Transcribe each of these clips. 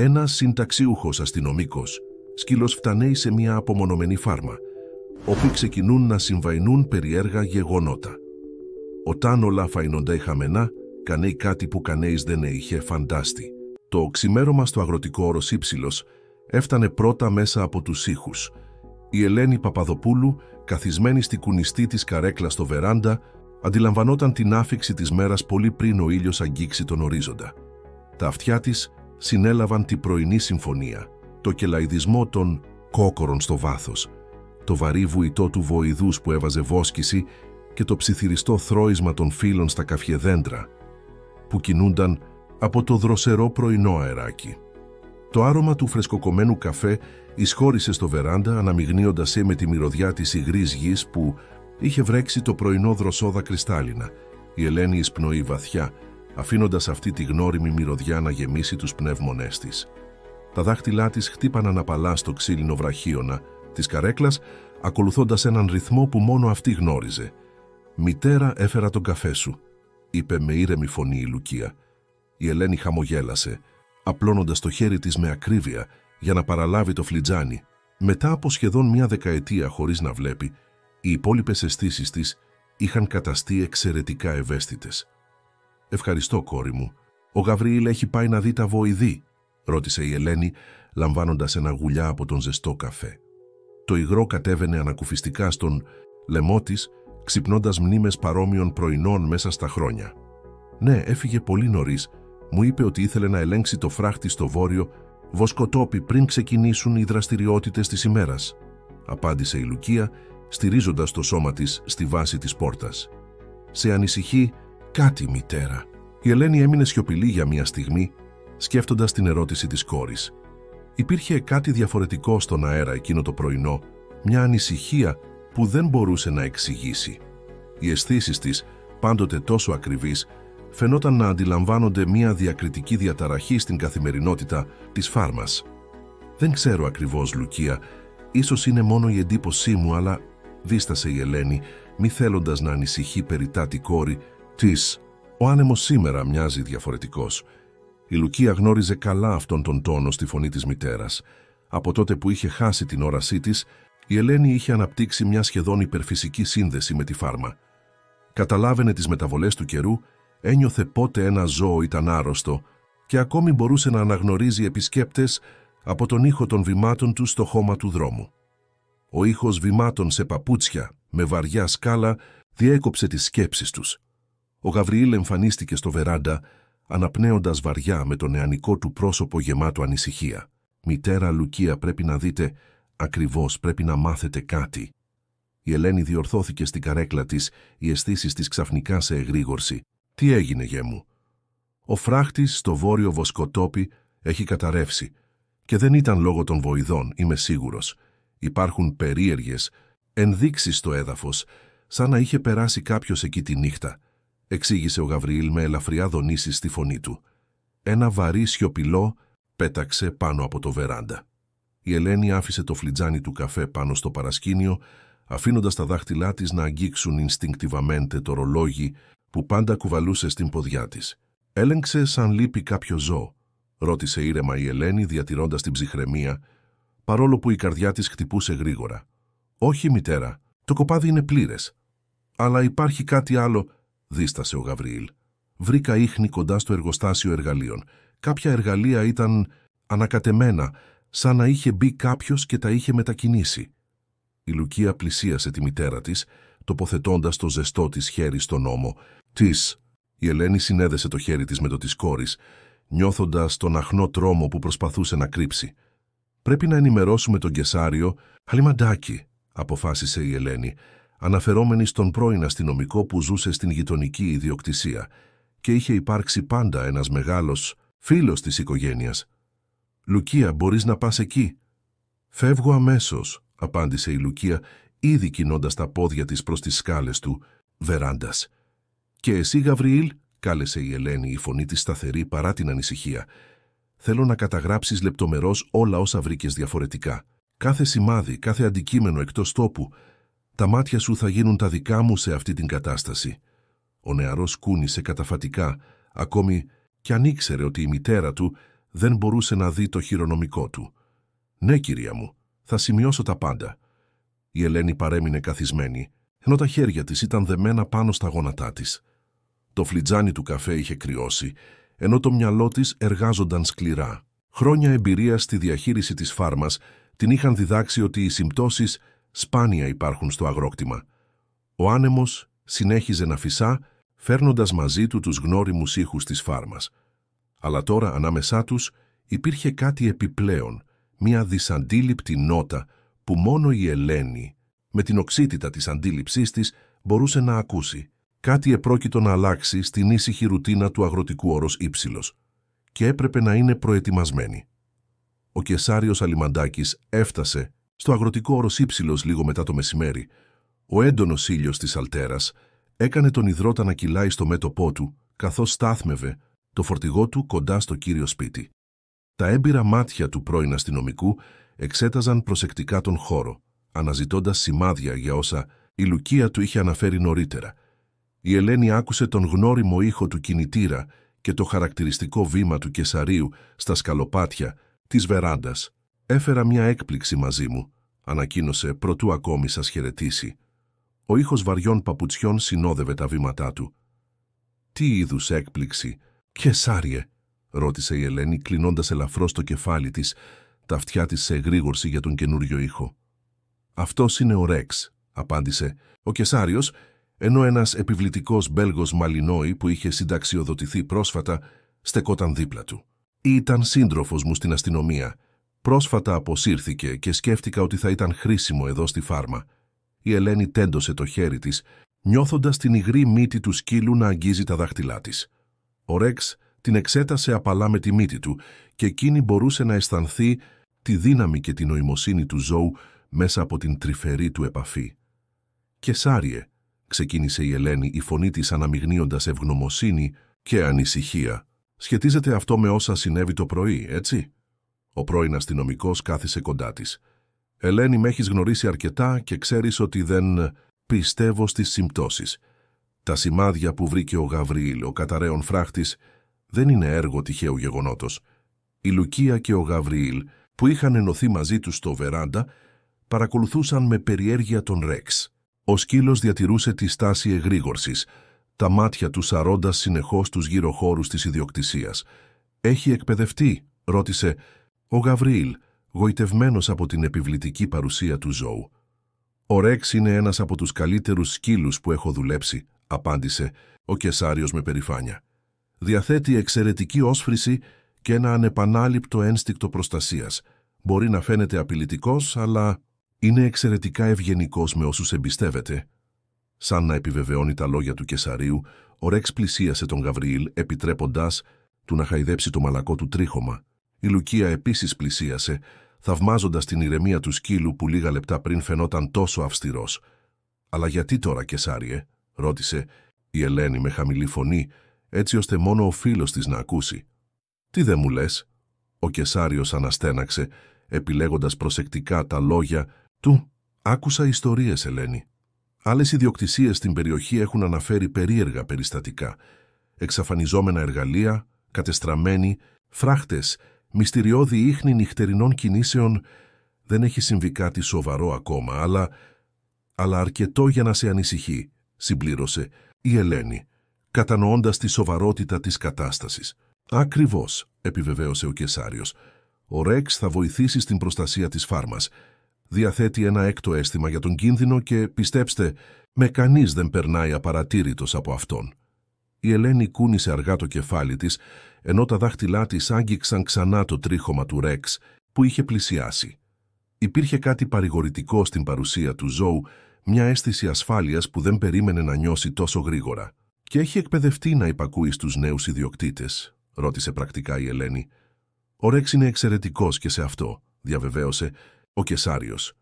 Ένας συνταξιούχος αστυνομικός σκυλοσφτανέει σε μια απομονωμένη φάρμα, όπου ξεκινούν να συμβαίνουν περίεργα γεγονότα. Όταν όλα φαίνονται χαμενά, κανεί κάτι που κανείς δεν είχε φαντάστη. Το ξημέρωμα στο αγροτικό όρος Ήψιλος έφτανε πρώτα μέσα από τους ήχους. Η Ελένη Παπαδοπούλου, καθισμένη στη κουνιστή της καρέκλα στο βεράντα, αντιλαμβανόταν την άφιξη της μέρας πολύ πριν ο ήλιος αγγίξει τον ορίζοντα. Τα αυτιά της συνέλαβαν την πρωινή συμφωνία, το κελαϊδισμό των κόκορων στο βάθος, το βαρύ βουητό του βοηδούς που έβαζε βόσκηση και το ψιθυριστό θρώισμα των φύλων στα καφιεδέντρα, που κινούνταν από το δροσερό πρωινό αεράκι. Το άρωμα του φρεσκοκομμένου καφέ εισχώρησε στο βεράντα, αναμειγνύοντας με τη μυρωδιά της υγρής γης που είχε βρέξει το πρωινό δροσόδα κρυστάλλινα. Η Ελένη εισπνοεί βαθιά, αφήνοντας αυτή τη γνώριμη μυρωδιά να γεμίσει τους πνεύμονές της. Τα δάχτυλά της χτύπαναν απαλά στο ξύλινο βραχίωνα της καρέκλας, ακολουθώντας έναν ρυθμό που μόνο αυτή γνώριζε. «Μητέρα, έφερα τον καφέ σου», είπε με ήρεμη φωνή η Λουκία. Η Ελένη χαμογέλασε, απλώνοντας το χέρι της με ακρίβεια για να παραλάβει το φλιτζάνι. Μετά από σχεδόν μια δεκαετία χωρίς να βλέπει, οι υπόλοιπες αισθήσεις της είχαν καταστεί εξαιρετικά ευαίσθητες. «Ευχαριστώ, κόρη μου. Ο Γαβριήλ έχει πάει να δει τα βοηδή», ρώτησε η Ελένη, λαμβάνοντας ένα γουλιά από τον ζεστό καφέ. Το υγρό κατέβαινε ανακουφιστικά στον λαιμό της, ξυπνώντας μνήμες παρόμοιων πρωινών μέσα στα χρόνια. «Ναι, έφυγε πολύ νωρίς. Μου είπε ότι ήθελε να ελέγξει το φράχτη στο βόρειο βοσκοτόπι πριν ξεκινήσουν οι δραστηριότητες της ημέρας», απάντησε η Λουκία, στηρίζοντας το σώμα της στη βάση της πόρτας. «Σε ανησυχεί κάτι, μητέρα?» Η Ελένη έμεινε σιωπηλή για μια στιγμή, σκέφτοντας την ερώτηση της κόρης. Υπήρχε κάτι διαφορετικό στον αέρα εκείνο το πρωινό, μια ανησυχία που δεν μπορούσε να εξηγήσει. Οι αισθήσεις της, πάντοτε τόσο ακριβείς, φαινόταν να αντιλαμβάνονται μια διακριτική διαταραχή στην καθημερινότητα της φάρμας. «Δεν ξέρω ακριβώς, Λουκία. Ίσως είναι μόνο η εντύπωσή μου, αλλά», δίστασε η Ελένη, μη θέλοντας να ανησυχεί περιττά τη κόρη της. «Ο άνεμος σήμερα μοιάζει διαφορετικός». Η Λουκία γνώριζε καλά αυτόν τον τόνο στη φωνή της μητέρας. Από τότε που είχε χάσει την όρασή της, η Ελένη είχε αναπτύξει μια σχεδόν υπερφυσική σύνδεση με τη φάρμα. Καταλάβαινε τις μεταβολές του καιρού, ένιωθε πότε ένα ζώο ήταν άρρωστο και ακόμη μπορούσε να αναγνωρίζει επισκέπτες από τον ήχο των βημάτων του στο χώμα του δρόμου. Ο ήχος βημάτων σε παπούτσια με βαριά σκάλα διέκοψε τις σκέψεις τους. Ο Γαβριήλ εμφανίστηκε στο βεράντα, αναπνέοντας βαριά με το νεανικό του πρόσωπο γεμάτο ανησυχία. «Μητέρα Λουκία, πρέπει να δείτε, ακριβώς πρέπει να μάθετε κάτι». Η Ελένη διορθώθηκε στην καρέκλα της, οι αισθήσεις της ξαφνικά σε εγρήγορση. «Τι έγινε, γέ μου?» «Ο φράχτης στο βόρειο βοσκοτόπι έχει καταρρεύσει και δεν ήταν λόγω των βοηδών, είμαι σίγουρος. Υπάρχουν περίεργες ενδείξεις στο έδαφος, σαν να είχε περάσει κάποιος εκεί τη νύχτα», εξήγησε ο Γαβριήλ με ελαφριά δονήσεις στη φωνή του. Ένα βαρύ σιωπηλό πέταξε πάνω από το βεράντα. Η Ελένη άφησε το φλιτζάνι του καφέ πάνω στο παρασκήνιο, αφήνοντας τα δάχτυλά της να αγγίξουν instinctivamente το ρολόγι που πάντα κουβαλούσε στην ποδιά της. «Έλεγξε σαν λείπει κάποιο ζώο?» ρώτησε ήρεμα η Ελένη, διατηρώντας την ψυχραιμία, παρόλο που η καρδιά της χτυπούσε γρήγορα. «Όχι, μητέρα, το κοπάδι είναι πλήρες. Αλλά υπάρχει κάτι άλλο», δίστασε ο Γαβριήλ. «Βρήκα ίχνη κοντά στο εργοστάσιο εργαλείων. Κάποια εργαλεία ήταν ανακατεμένα, σαν να είχε μπει κάποιος και τα είχε μετακινήσει». Η Λουκία πλησίασε τη μητέρα της, τοποθετώντας το ζεστό της χέρι στον ώμο της. Η Ελένη συνέδεσε το χέρι της με το της κόρης, νιώθοντας τον αχνό τρόμο που προσπαθούσε να κρύψει. «Πρέπει να ενημερώσουμε τον Κεσάριο Χαλιμαντάκη», αποφάσισε η Ελένη, αναφερόμενη στον πρώην αστυνομικό που ζούσε στην γειτονική ιδιοκτησία και είχε υπάρξει πάντα ένας μεγάλος φίλος της οικογένειας. «Λουκία, μπορείς να πας εκεί?» «Φεύγω αμέσως», απάντησε η Λουκία, ήδη κινώντας τα πόδια της προς τις σκάλες του βεράντας. «Και εσύ, Γαβριήλ?» κάλεσε η Ελένη, η φωνή της σταθερή παρά την ανησυχία. «Θέλω να καταγράψεις λεπτομερώς όλα όσα βρήκες διαφορετικά. Κάθε σημάδι, κάθε αντικείμενο εκτός τόπου. Τα μάτια σου θα γίνουν τα δικά μου σε αυτή την κατάσταση». Ο νεαρός κούνησε καταφατικά, ακόμη κι αν ήξερε ότι η μητέρα του δεν μπορούσε να δει το χειρονομικό του. «Ναι, κυρία μου, θα σημειώσω τα πάντα». Η Ελένη παρέμεινε καθισμένη, ενώ τα χέρια της ήταν δεμένα πάνω στα γόνατά της. Το φλιτζάνι του καφέ είχε κρυώσει, ενώ το μυαλό της εργάζονταν σκληρά. Χρόνια εμπειρίας στη διαχείριση της φάρμας την είχαν διδάξει ότι οι συμπτώσεις σπάνια υπάρχουν στο αγρόκτημα. Ο άνεμος συνέχιζε να φυσά, φέρνοντας μαζί του τους γνώριμους ήχους της φάρμας. Αλλά τώρα ανάμεσά τους υπήρχε κάτι επιπλέον, μια δυσαντίληπτη νότα που μόνο η Ελένη, με την οξύτητα της αντίληψής της, μπορούσε να ακούσει. Κάτι επρόκειτο να αλλάξει στην ήσυχη ρουτίνα του αγροτικού όρος Ήψιλος και έπρεπε να είναι προετοιμασμένη. Ο Κεσάριος Αλιμαντάκης έφτασε στο αγροτικό όρος Ήψιλος λίγο μετά το μεσημέρι. Ο έντονος ήλιος της αλτέρας έκανε τον υδρότα να κυλάει στο μέτωπό του, καθώς στάθμευε το φορτηγό του κοντά στο κύριο σπίτι. Τα έμπειρα μάτια του πρώην αστυνομικού εξέταζαν προσεκτικά τον χώρο, αναζητώντας σημάδια για όσα η Λουκία του είχε αναφέρει νωρίτερα. Η Ελένη άκουσε τον γνώριμο ήχο του κινητήρα και το χαρακτηριστικό βήμα του Κεσαρίου στα σκαλοπάτια της βεράντας. «Έφερα μια έκπληξη μαζί μου», ανακοίνωσε προτού ακόμη σας χαιρετήσει. Ο ήχος βαριών παπουτσιών συνόδευε τα βήματά του. «Τι είδους έκπληξη, Κεσάριε?» ρώτησε η Ελένη, κλεινώντας ελαφρώς το κεφάλι της, τα αυτιά της σε εγρήγορση για τον καινούριο ήχο. «Αυτός είναι ο Ρεξ», απάντησε ο Κεσάριος, ενώ ένας επιβλητικός Μπέλγος Μαλινόη που είχε συνταξιοδοτηθεί πρόσφατα στεκόταν δίπλα του. «Ήταν σύντροφος μου στην αστυνομία. Πρόσφατα αποσύρθηκε και σκέφτηκα ότι θα ήταν χρήσιμο εδώ στη φάρμα». Η Ελένη τέντωσε το χέρι της, νιώθοντας την υγρή μύτη του σκύλου να αγγίζει τα δάχτυλά της. Ο Ρεξ την εξέτασε απαλά με τη μύτη του και εκείνη μπορούσε να αισθανθεί τη δύναμη και την νοημοσύνη του ζώου μέσα από την τρυφερή του επαφή. «Κεσάριε», ξεκίνησε η Ελένη, η φωνή της αναμειγνύοντας ευγνωμοσύνη και ανησυχία. «Σχετίζεται αυτό με όσα συνέβη το πρωί, έτσι?» Ο πρώην αστυνομικός κάθισε κοντά της. «Ελένη, με έχεις γνωρίσει αρκετά και ξέρεις ότι δεν πιστεύω στις συμπτώσεις. Τα σημάδια που βρήκε ο Γαβριήλ, ο καταραίων φράχτης, δεν είναι έργο τυχαίου γεγονότος. Η Λουκία και ο Γαβριήλ, που είχαν ενωθεί μαζί τους στο βεράντα, παρακολουθούσαν με περιέργεια τον Ρεξ. Ο σκύλος διατηρούσε τη στάση εγρήγορσης, τα μάτια του σαρώντας συνεχώς τους γύρω χώρους της ιδιοκτησίας. «Έχει εκπαιδευτεί?» ρώτησε ο Γαβριήλ, γοητευμένος από την επιβλητική παρουσία του ζώου. «Ο Ρεξ είναι ένας από τους καλύτερους σκύλους που έχω δουλέψει», απάντησε ο Κεσάριος με περηφάνεια. «Διαθέτει εξαιρετική όσφρηση και ένα ανεπανάληπτο ένστικτο προστασίας. Μπορεί να φαίνεται απειλητικός, αλλά είναι εξαιρετικά ευγενικός με όσους εμπιστεύεται». Σαν να επιβεβαιώνει τα λόγια του Κεσαρίου, ο Ρεξ πλησίασε τον Γαβριήλ, επιτρέποντάς του να χαϊδέψει το μαλακό του τρίχωμα. Η Λουκία επίσης πλησίασε, θαυμάζοντας την ηρεμία του σκύλου που λίγα λεπτά πριν φαινόταν τόσο αυστηρός. «Αλλά γιατί τώρα, Κεσάριε?» ρώτησε η Ελένη με χαμηλή φωνή, έτσι ώστε μόνο ο φίλος της να ακούσει. «Τι δεν μου λες?» Ο Κεσάριος αναστέναξε, επιλέγοντας προσεκτικά τα λόγια του. «Άκουσα ιστορίες, Ελένη. Άλλες ιδιοκτησίες στην περιοχή έχουν αναφέρει περίεργα περιστατικά. Εξαφανιζόμενα εργαλεία, κατεστραμμένοι, φράχτες, μυστηριώδη ίχνη νυχτερινών κινήσεων. Δεν έχει συμβεί κάτι σοβαρό ακόμα, αλλά αρκετό για να σε ανησυχεί», συμπλήρωσε η Ελένη, κατανοώντας τη σοβαρότητα της κατάστασης. «Ακριβώς», επιβεβαίωσε ο Κεσάριος. «Ο Ρεξ θα βοηθήσει στην προστασία της φάρμας. Διαθέτει ένα έκτο αίσθημα για τον κίνδυνο και, πιστέψτε, με κανείς δεν περνάει απαρατήρητος από αυτόν». Η Ελένη κούνησε αργά το κεφάλι της, ενώ τα δάχτυλά της άγγιξαν ξανά το τρίχωμα του Ρεξ που είχε πλησιάσει. Υπήρχε κάτι παρηγορητικό στην παρουσία του ζώου, μια αίσθηση ασφάλειας που δεν περίμενε να νιώσει τόσο γρήγορα. «Και έχει εκπαιδευτεί να υπακούει στους νέους ιδιοκτήτες?» ρώτησε πρακτικά η Ελένη. «Ο Ρεξ είναι εξαιρετικός και σε αυτό», διαβεβαίωσε ο Κεσάριος.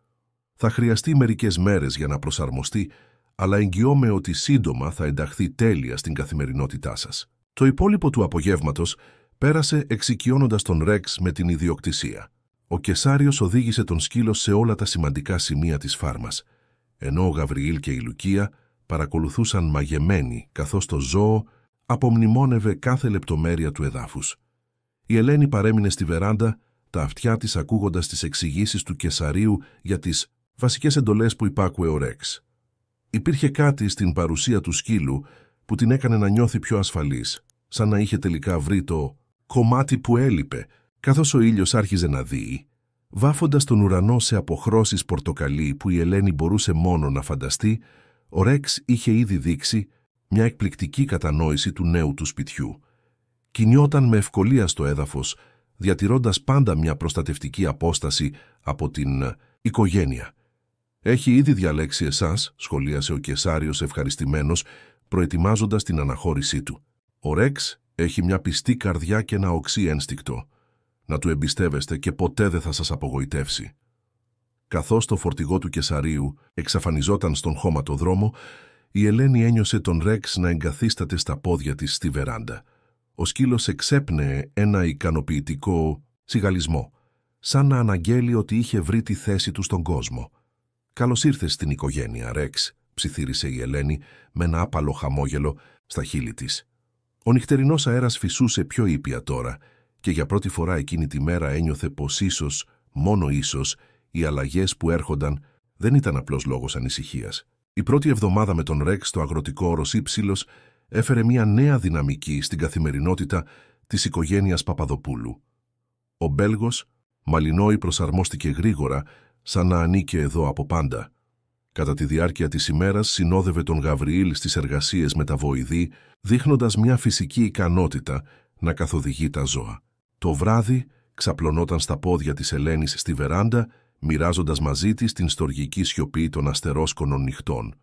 «Θα χρειαστεί μερικές μέρες για να προσαρμοστεί, αλλά εγγυώμαι ότι σύντομα θα ενταχθεί τέλεια στην καθημερινότητά σας». Το υπόλοιπο του απογεύματος πέρασε εξοικειώνοντας τον Ρεξ με την ιδιοκτησία. Ο Κεσάριος οδήγησε τον σκύλο σε όλα τα σημαντικά σημεία της φάρμας, ενώ ο Γαβριήλ και η Λουκία παρακολουθούσαν μαγεμένοι, καθώς το ζώο απομνημόνευε κάθε λεπτομέρεια του εδάφους. Η Ελένη παρέμεινε στη βεράντα, τα αυτιά της ακούγοντας τις εξηγήσεις του Κεσαρίου για τις βασικές εντολές που υπάκουε ο Ρεξ. Υπήρχε κάτι στην παρουσία του σκύλου που την έκανε να νιώθει πιο ασφαλής, σαν να είχε τελικά βρει το κομμάτι που έλειπε, καθώς ο ήλιος άρχιζε να δύει, βάφοντας τον ουρανό σε αποχρώσεις πορτοκαλί που η Ελένη μπορούσε μόνο να φανταστεί. Ο Ρεξ είχε ήδη δείξει μια εκπληκτική κατανόηση του νέου του σπιτιού. Κινιόταν με ευκολία στο έδαφος, διατηρώντας πάντα μια προστατευτική απόσταση από την οικογένεια. «Έχει ήδη διαλέξει εσάς», σχολίασε ο Κεσάριος ευχαριστημένος, προετοιμάζοντας την αναχώρησή του. «Ο Ρεξ έχει μια πιστή καρδιά και ένα οξύ ένστικτο. Να του εμπιστεύεστε και ποτέ δεν θα σας απογοητεύσει». Καθώς το φορτηγό του Κεσαρίου εξαφανιζόταν στον χώματοδρόμο, η Ελένη ένιωσε τον Ρεξ να εγκαθίσταται στα πόδια της στη βεράντα. Ο σκύλος εξέπνεε ένα ικανοποιητικό σιγαλισμό, σαν να αναγγέλει ότι είχε βρει τη θέση του στον κόσμο. «Καλώς ήρθες στην οικογένεια, Ρεξ», ψιθύρισε η Ελένη με ένα άπαλο χαμόγελο στα χείλη της. Ο νυχτερινός αέρας φυσούσε πιο ήπια τώρα και για πρώτη φορά εκείνη τη μέρα ένιωθε πως ίσως, μόνο ίσως, οι αλλαγές που έρχονταν δεν ήταν απλώς λόγος ανησυχίας. Η πρώτη εβδομάδα με τον Ρεξ στο αγροτικό όρος Ήψιλος έφερε μια νέα δυναμική στην καθημερινότητα της οικογένειας Παπαδοπούλου. Ο Μπέλγος, Μαλινόη, προσαρμόστηκε γρήγορα, σαν να ανήκε εδώ από πάντα. Κατά τη διάρκεια της ημέρας συνόδευε τον Γαβριήλ στις εργασίες με τα βοηδή, δείχνοντας μια φυσική ικανότητα να καθοδηγεί τα ζώα. Το βράδυ ξαπλωνόταν στα πόδια της Ελένης στη βεράντα, μοιράζοντας μαζί της την στοργική σιωπή των αστερόσκονων νυχτών.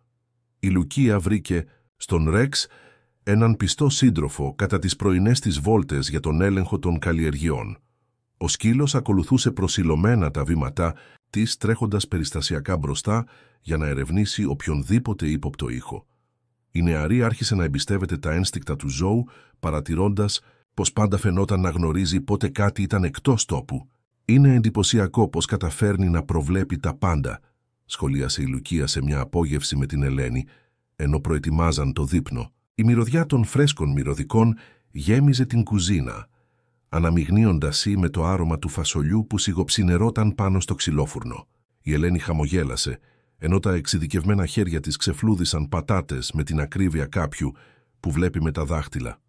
Η Λουκία βρήκε στον Ρεξ έναν πιστό σύντροφο κατά τις πρωινές της βόλτες για τον έλεγχο των καλλιεργειών. Ο σκύλος ακολουθούσε προσιλωμένα τα βήματά της, τρέχοντας περιστασιακά μπροστά για να ερευνήσει οποιονδήποτε ύποπτο ήχο. Η νεαρή άρχισε να εμπιστεύεται τα ένστικτα του ζώου, παρατηρώντας πως πάντα φαινόταν να γνωρίζει πότε κάτι ήταν εκτός τόπου. «Είναι εντυπωσιακό πως καταφέρνει να προβλέπει τα πάντα», σχολίασε η Λουκία σε μια απόγευση με την Ελένη, ενώ προετοιμάζαν το δείπνο. Η μυρωδιά των φρέσκων μυρωδικών γέμιζε την κουζίνα, αναμειγνύοντας με το άρωμα του φασολιού που σιγοψινερώταν πάνω στο ξυλόφουρνο. Η Ελένη χαμογέλασε, ενώ τα εξειδικευμένα χέρια της ξεφλούδισαν πατάτες με την ακρίβεια κάποιου που βλέπει με τα δάχτυλα.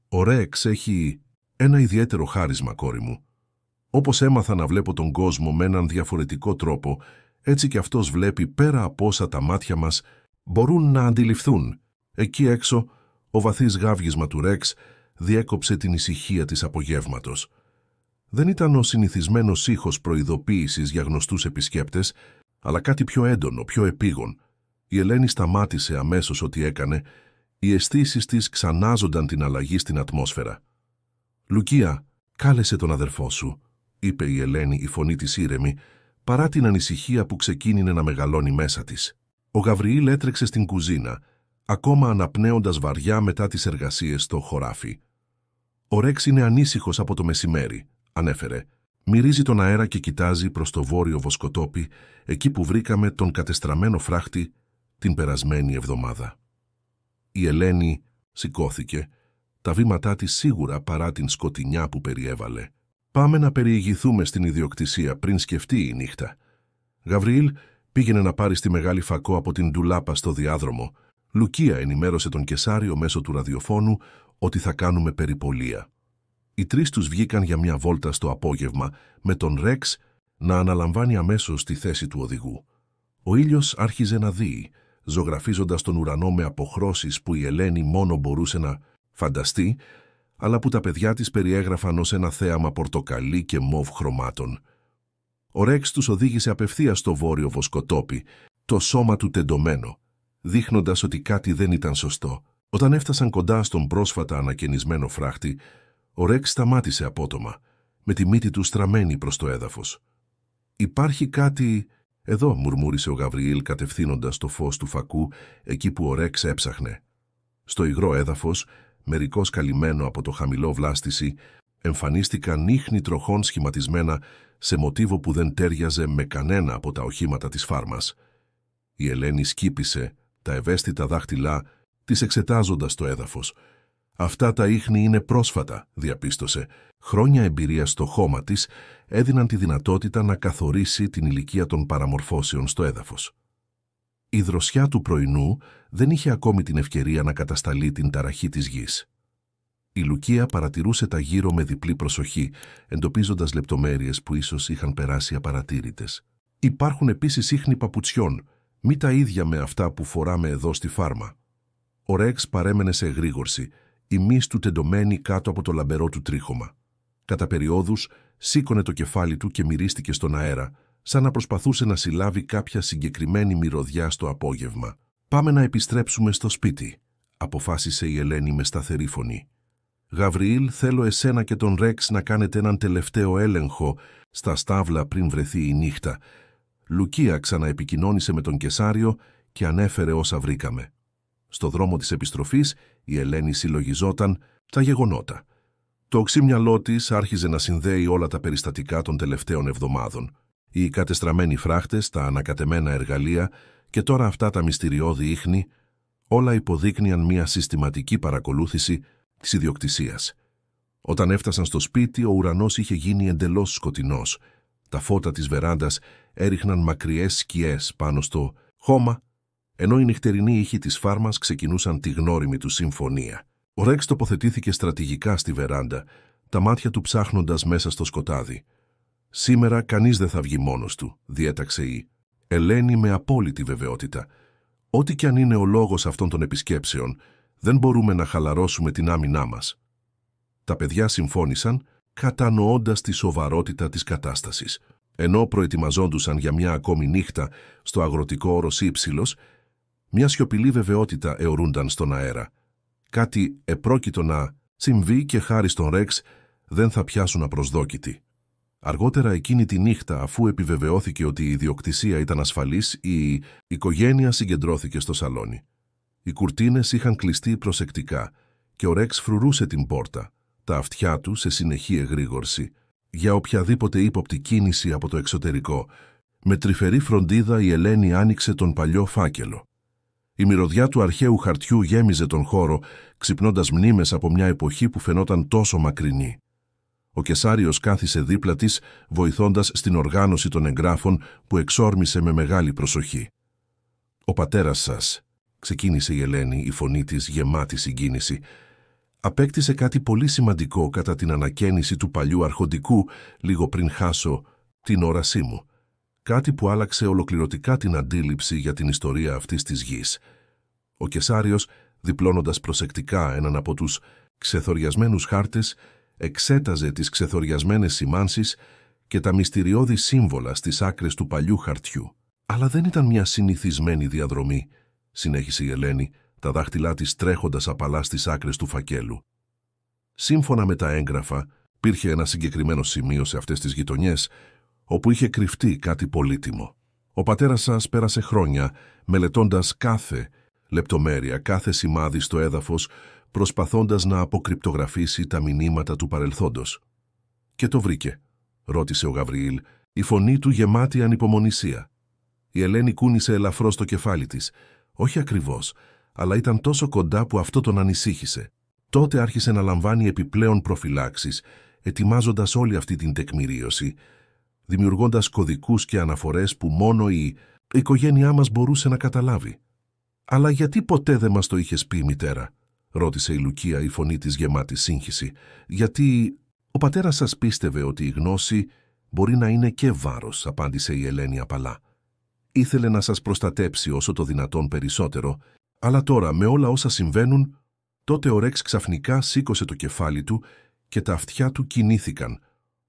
«Ο Ρεξ έχει ένα ιδιαίτερο χάρισμα, κόρη μου. Όπως έμαθα να βλέπω τον κόσμο με έναν διαφορετικό τρόπο, έτσι και αυτός βλέπει πέρα από όσα τα μάτια μας μπορούν να αντιληφθούν». Εκεί έξω, ο βαθύς γάβγισμα του Ρεξ διέκοψε την ησυχία της απογεύματος. Δεν ήταν ο συνηθισμένος ήχος προειδοποίησης για γνωστούς επισκέπτες, αλλά κάτι πιο έντονο, πιο επίγον. Η Ελένη σταμάτησε αμέσως ό,τι έκανε, οι αισθήσεις της ξανάζονταν την αλλαγή στην ατμόσφαιρα. «Λουκία, κάλεσε τον αδερφό σου», είπε η Ελένη, η φωνή της ήρεμη, παρά την ανησυχία που ξεκίνηνε να μεγαλώνει μέσα της. Ο Γαβριήλ έτρεξε στην κουζίνα, ακόμα αναπνέοντας βαριά μετά τις εργασίες στο χωράφι. «Ο Ρεξ είναι ανήσυχος από το μεσημέρι», ανέφερε. «Μυρίζει τον αέρα και κοιτάζει προς το βόρειο βοσκοτόπι, εκεί που βρήκαμε τον κατεστραμμένο φράχτη την περασμένη εβδομάδα». Η Ελένη σηκώθηκε, τα βήματά της σίγουρα παρά την σκοτεινιά που περιέβαλε. «Πάμε να περιηγηθούμε στην ιδιοκτησία πριν σκεφτεί η νύχτα». Γαβριήλ πήγαινε να πάρει στη μεγάλη φακό από την ντουλάπα στο διάδρομο. Λουκία ενημέρωσε τον Κεσάριο μέσω του ραδιοφώνου ότι θα κάνουμε περιπολία. Οι τρεις τους βγήκαν για μια βόλτα στο απόγευμα, με τον Ρεξ να αναλαμβάνει αμέσως τη θέση του οδηγού. Ο ήλιος άρχιζε να δύει, ζωγραφίζοντας τον ουρανό με αποχρώσεις που η Ελένη μόνο μπορούσε να φανταστεί, αλλά που τα παιδιά της περιέγραφαν ως ένα θέαμα πορτοκαλί και μοβ χρωμάτων. Ο Ρεξ τους οδήγησε απευθείας στο βόρειο βοσκοτόπι, το σώμα του τεντωμένο, δείχνοντας ότι κάτι δεν ήταν σωστό. Όταν έφτασαν κοντά στον πρόσφατα ανακαινισμένο φράχτη, ο Ρεξ σταμάτησε απότομα, με τη μύτη του στραμμένη προς το έδαφος. «Υπάρχει κάτι εδώ», μουρμούρισε ο Γαβριήλ κατευθύνοντας το φως του φακού εκεί που ο Ρεξ έψαχνε. Στο υγρό έδαφος, μερικώς καλυμμένο από το χαμηλό βλάστηση, εμφανίστηκαν ίχνη τροχών σχηματισμένα σε μοτίβο που δεν τέριαζε με κανένα από τα οχήματα της φάρμας. Η Ελένη σκύπησε τα ευαίσθητα δάχτυλά της εξετάζοντας το έδαφος. «Αυτά τα ίχνη είναι πρόσφατα», διαπίστωσε, Χρόνια εμπειρία στο χώμα της έδιναν τη δυνατότητα να καθορίσει την ηλικία των παραμορφώσεων στο έδαφος. Η δροσιά του πρωινού δεν είχε ακόμη την ευκαιρία να κατασταλεί την ταραχή της γης. Η Λουκία παρατηρούσε τα γύρω με διπλή προσοχή, εντοπίζοντας λεπτομέρειες που ίσως είχαν περάσει απαρατήρητες. Υπάρχουν επίσης ίχνη παπουτσιών, μη τα ίδια με αυτά που φοράμε εδώ στη φάρμα. Ο Ρεξ παρέμενε σε εγρήγορση, η μύς του τεντωμένη κάτω από το λαμπερό του τρίχωμα. Κατά περιόδους σήκωνε το κεφάλι του και μυρίστηκε στον αέρα, σαν να προσπαθούσε να συλλάβει κάποια συγκεκριμένη μυρωδιά στο απόγευμα. «Πάμε να επιστρέψουμε στο σπίτι», αποφάσισε η Ελένη με σταθερή φωνή. «Γαβριήλ, θέλω εσένα και τον Ρεξ να κάνετε έναν τελευταίο έλεγχο στα στάβλα πριν βρεθεί η νύχτα». Λουκία ξαναεπικοινώνησε με τον Κεσάριο και ανέφερε όσα βρήκαμε. Στο δρόμο της επιστροφής η Ελένη συλλογιζόταν τα γεγονότα. Το οξύμυαλό της άρχιζε να συνδέει όλα τα περιστατικά των τελευταίων εβδομάδων. Οι κατεστραμμένοι φράχτες, τα ανακατεμένα εργαλεία και τώρα αυτά τα μυστηριώδη ίχνη, όλα υποδείκνυαν μια συστηματική παρακολούθηση της ιδιοκτησίας. Όταν έφτασαν στο σπίτι, ο ουρανός είχε γίνει εντελώς σκοτεινός. Τα φώτα της βεράντας έριχναν μακριές σκιές πάνω στο χώμα, ενώ οι νυχτερινοί ήχοι της φάρμας ξεκινούσαν τη γνώριμη του συμφωνία. Ο Ρεξ τοποθετήθηκε στρατηγικά στη βεράντα, τα μάτια του ψάχνοντας μέσα στο σκοτάδι. «Σήμερα κανείς δεν θα βγει μόνος του», διέταξε η Ελένη με απόλυτη βεβαιότητα. «Ό,τι κι αν είναι ο λόγος αυτών των επισκέψεων, δεν μπορούμε να χαλαρώσουμε την άμυνά μας». Τα παιδιά συμφώνησαν, κατανοώντας τη σοβαρότητα της κατάστασης. Ενώ προετοιμαζόντουσαν για μια ακόμη νύχτα στο αγροτικό όρος Ήψιλος, μια σιωπηλή βεβαιότητα αιωρούνταν στον αέρα. Κάτι επρόκειτο να συμβεί και χάρη στον Ρεξ δεν θα πιάσουν απροσδόκητοι. Αργότερα εκείνη τη νύχτα, αφού επιβεβαιώθηκε ότι η ιδιοκτησία ήταν ασφαλής, η οικογένεια συγκεντρώθηκε στο σαλόνι. Οι κουρτίνες είχαν κλειστεί προσεκτικά και ο Ρεξ φρουρούσε την πόρτα, τα αυτιά του σε συνεχή εγρήγορση, για οποιαδήποτε ύποπτη κίνηση από το εξωτερικό. Με τρυφερή φροντίδα η Ελένη άνοιξε τον παλιό φάκελο. Η μυρωδιά του αρχαίου χαρτιού γέμιζε τον χώρο, ξυπνώντας μνήμες από μια εποχή που φαινόταν τόσο μακρινή. Ο Κεσάριος κάθισε δίπλα της, βοηθώντας στην οργάνωση των εγγράφων που εξόρμησε με μεγάλη προσοχή. «Ο πατέρας σας», ξεκίνησε η Ελένη, η φωνή της γεμάτη συγκίνηση, «απέκτησε κάτι πολύ σημαντικό κατά την ανακαίνιση του παλιού αρχοντικού λίγο πριν χάσω την όρασή μου. Κάτι που άλλαξε ολοκληρωτικά την αντίληψη για την ιστορία αυτής της γης». Ο Κεσάριος, διπλώνοντας προσεκτικά έναν από τους ξεθοριασμένους χάρτες, εξέταζε τις ξεθοριασμένες σημάνσεις και τα μυστηριώδη σύμβολα στις άκρες του παλιού χαρτιού. «Αλλά δεν ήταν μια συνηθισμένη διαδρομή», συνέχισε η Ελένη, τα δάχτυλά της τρέχοντας απαλά στις άκρες του φακέλου. «Σύμφωνα με τα έγγραφα, υπήρχε ένα συγκεκριμένο σημείο σε αυτές τις γειτονιές, όπου είχε κρυφτεί κάτι πολύτιμο. Ο πατέρας σας πέρασε χρόνια μελετώντας κάθε λεπτομέρεια, κάθε σημάδι στο έδαφος, προσπαθώντας να αποκρυπτογραφήσει τα μηνύματα του παρελθόντος. Και το βρήκε», ρώτησε ο Γαβριήλ, η φωνή του γεμάτη ανυπομονησία. Η Ελένη κούνησε ελαφρώς το κεφάλι της. Όχι ακριβώς, αλλά ήταν τόσο κοντά που αυτό τον ανησύχησε. Τότε άρχισε να λαμβάνει επιπλέον προφυλάξεις, ετοιμάζοντας όλη αυτή την τεκμηρίωση, δημιουργώντας κωδικούς και αναφορές που μόνο η οικογένειά μας μπορούσε να καταλάβει. «Αλλά γιατί ποτέ δεν μας το είχες πει, μητέρα?» ρώτησε η Λουκία, η φωνή της γεμάτη σύγχυση. «Γιατί ο πατέρας σας πίστευε ότι η γνώση μπορεί να είναι και βάρος», απάντησε η Ελένη απαλά. «Ήθελε να σας προστατέψει όσο το δυνατόν περισσότερο, αλλά τώρα με όλα όσα συμβαίνουν». Τότε ο Ρεξ ξαφνικά σήκωσε το κεφάλι του και τα αυτιά του κινήθηκαν.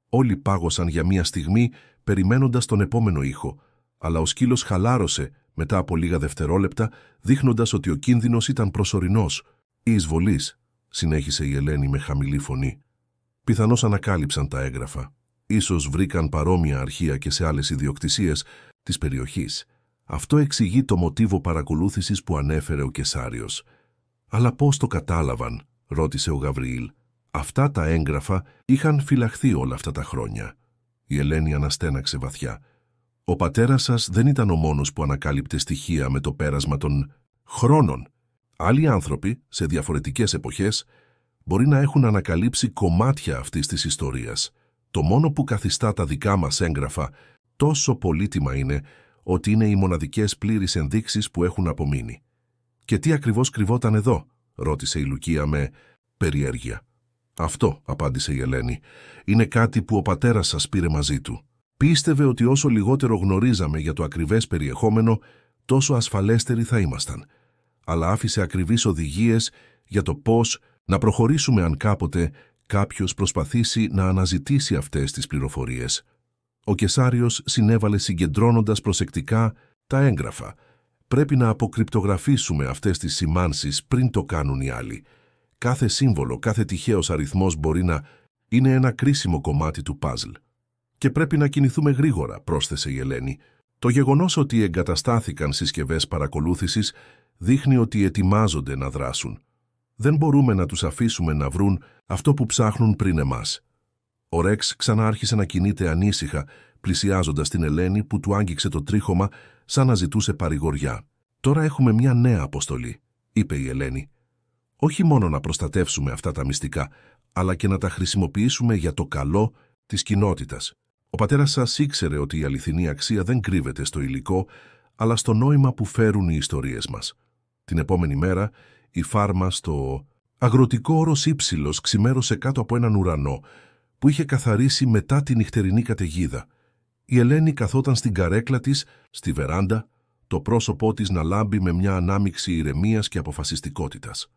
Όλοι πάγωσαν για μία στιγμή, περιμένοντας τον επόμενο ήχο, αλλά ο σκύλος χαλάρωσε μετά από λίγα δευτερόλεπτα, δείχνοντας ότι ο κίνδυνος ήταν προσωρινός. «Η εισβολής», συνέχισε η Ελένη με χαμηλή φωνή. «Πιθανώς ανακάλυψαν τα έγγραφα. Ίσως βρήκαν παρόμοια αρχεία και σε άλλες ιδιοκτησίες της περιοχής. Αυτό εξηγεί το μοτίβο παρακολούθησης που ανέφερε ο Κεσάριος». «Αλλά πώς το κατάλαβαν?» ρώτησε ο Γαβριήλ. «Αυτά τα έγγραφα είχαν φυλαχθεί όλα αυτά τα χρόνια». Η Ελένη αναστέναξε βαθιά. «Ο πατέρας σας δεν ήταν ο μόνος που ανακάλυπτε στοιχεία με το πέρασμα των χρόνων. Άλλοι άνθρωποι, σε διαφορετικές εποχές, μπορεί να έχουν ανακαλύψει κομμάτια αυτής της ιστορίας. Το μόνο που καθιστά τα δικά μας έγγραφα τόσο πολύτιμα είναι ότι είναι οι μοναδικές πλήρεις ενδείξεις που έχουν απομείνει. «Και τι ακριβώς κρυβόταν εδώ?» ρώτησε η Λουκία με περιέργεια. «Αυτό», απάντησε η Ελένη, «είναι κάτι που ο πατέρας σας πήρε μαζί του. Πίστευε ότι όσο λιγότερο γνωρίζαμε για το ακριβές περιεχόμενο, τόσο ασφαλέστεροι θα ήμασταν. Αλλά άφησε ακριβείς οδηγίες για το πώς να προχωρήσουμε αν κάποτε κάποιος προσπαθήσει να αναζητήσει αυτές τις πληροφορίες. Ο Κεσάριος συνέβαλε συγκεντρώνοντας προσεκτικά τα έγγραφα. Πρέπει να αποκρυπτογραφήσουμε αυτές τις σημάνσεις πριν το κάνουν οι άλλοι. Κάθε σύμβολο, κάθε τυχαίος αριθμός μπορεί να είναι ένα κρίσιμο κομμάτι του παζλ. Και πρέπει να κινηθούμε γρήγορα», πρόσθεσε η Ελένη. «Το γεγονός ότι εγκαταστάθηκαν συσκευές παρακολούθησης δείχνει ότι ετοιμάζονται να δράσουν. Δεν μπορούμε να τους αφήσουμε να βρουν αυτό που ψάχνουν πριν εμάς». Ο Ρεξ ξανά άρχισε να κινείται ανήσυχα, πλησιάζοντας την Ελένη που του άγγιξε το τρίχωμα σαν να ζητούσε παρηγοριά. «Τώρα έχουμε μια νέα αποστολή», είπε η Ελένη. «Όχι μόνο να προστατεύσουμε αυτά τα μυστικά, αλλά και να τα χρησιμοποιήσουμε για το καλό της κοινότητας. Ο πατέρας σας ήξερε ότι η αληθινή αξία δεν κρύβεται στο υλικό, αλλά στο νόημα που φέρουν οι ιστορίες μας». Την επόμενη μέρα, η φάρμα στο αγροτικό όρος Ήψιλος ξημέρωσε κάτω από έναν ουρανό που είχε καθαρίσει μετά τη νυχτερινή καταιγίδα. Η Ελένη καθόταν στην καρέκλα της, στη βεράντα, το πρόσωπό της να λάμπει με μια ανάμειξη ηρεμίας και αποφασιστικότητας.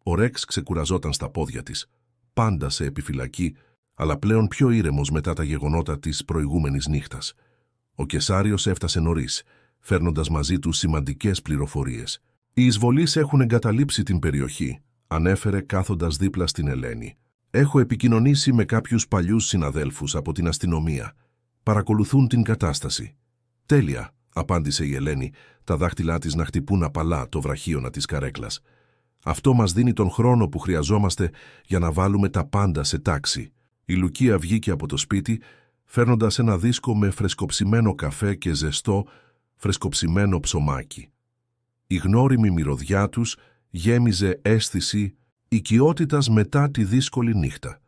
Ο Ρεξ ξεκουραζόταν στα πόδια της, πάντα σε επιφυλακή, αλλά πλέον πιο ήρεμος μετά τα γεγονότα της προηγούμενης νύχτας. Ο Κεσάριος έφτασε νωρίς, φέρνοντας μαζί του σημαντικές πληροφορίες. «Οι εισβολείς έχουν εγκαταλείψει την περιοχή», ανέφερε κάθοντας δίπλα στην Ελένη. «Έχω επικοινωνήσει με κάποιους παλιούς συναδέλφους από την αστυνομία. Παρακολουθούν την κατάσταση». «Τέλεια», απάντησε η Ελένη, τα δάχτυλά της να χτυπούν απαλά το βραχίωνα της καρέκλας. «Αυτό μας δίνει τον χρόνο που χρειαζόμαστε για να βάλουμε τα πάντα σε τάξη». Η Λουκία βγήκε από το σπίτι, φέρνοντας ένα δίσκο με φρεσκοψημένο καφέ και ζεστό, φρεσκοψημένο ψωμάκι. Η γνώριμη μυρωδιά τους γέμιζε αίσθηση οικειότητας μετά τη δύσκολη νύχτα.